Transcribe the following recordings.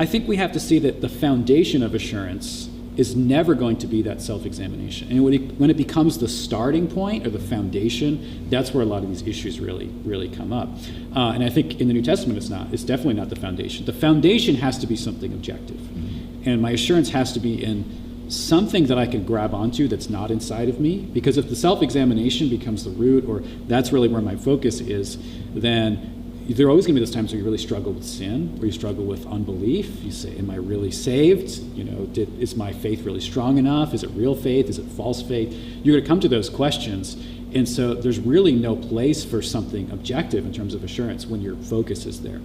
I think we have to see that the foundation of assurance is never going to be that self-examination. And when it becomes the starting point or the foundation, that's where a lot of these issues really come up. And I think in the New Testament it's not. It's definitely not the foundation. The foundation has to be something objective. And my assurance has to be in something that I can grab onto that's not inside of me. Because if the self-examination becomes the root, or that's really where my focus is, then there are always going to be those times where you really struggle with sin, where you struggle with unbelief. You say, am I really saved? Is my faith really strong enough? Is it real faith? Is it false faith? You're going to come to those questions. And so there's really no place for something objective in terms of assurance when your focus is there.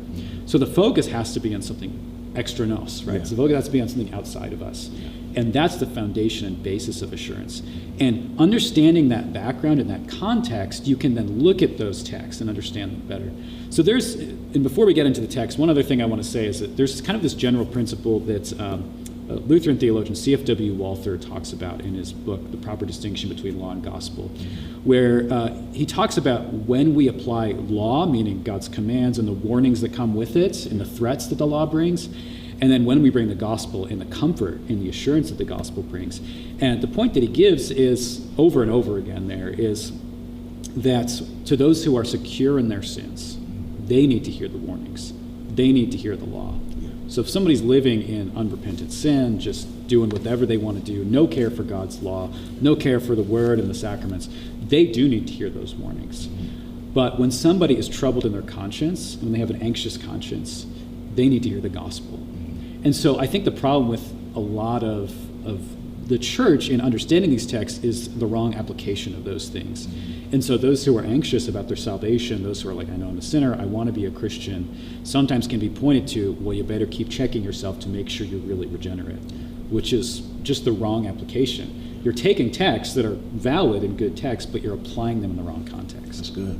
So the focus has to be on something extranos, right? Yeah. So the focus has to be on something outside of us. Yeah. And that's the foundation and basis of assurance. And understanding that background and that context, you can then look at those texts and understand them better. So and before we get into the text, one other thing I want to say is that there's kind of this general principle that Lutheran theologian C.F.W. Walther talks about in his book, The Proper Distinction Between Law and Gospel, where he talks about when we apply law, meaning God's commands and the warnings that come with it and the threats that the law brings, and then when we bring the gospel and the comfort and the assurance that the gospel brings. And the point that he gives is, over and over again there, is that to those who are secure in their sins, they need to hear the warnings. They need to hear the law. Yeah. So if somebody's living in unrepentant sin, just doing whatever they want to do, no care for God's law, no care for the word and the sacraments, they do need to hear those warnings. Mm-hmm. But when somebody is troubled in their conscience, when they have an anxious conscience, they need to hear the gospel. Mm-hmm. And so I think the problem with a lot of the church in understanding these texts is the wrong application of those things. Mm-hmm. And so those who are anxious about their salvation, those who are like, I know I'm a sinner, I want to be a Christian, sometimes can be pointed to, well, you better keep checking yourself to make sure you're really regenerate, which is just the wrong application. You're taking texts that are valid and good texts, but you're applying them in the wrong context. That's good.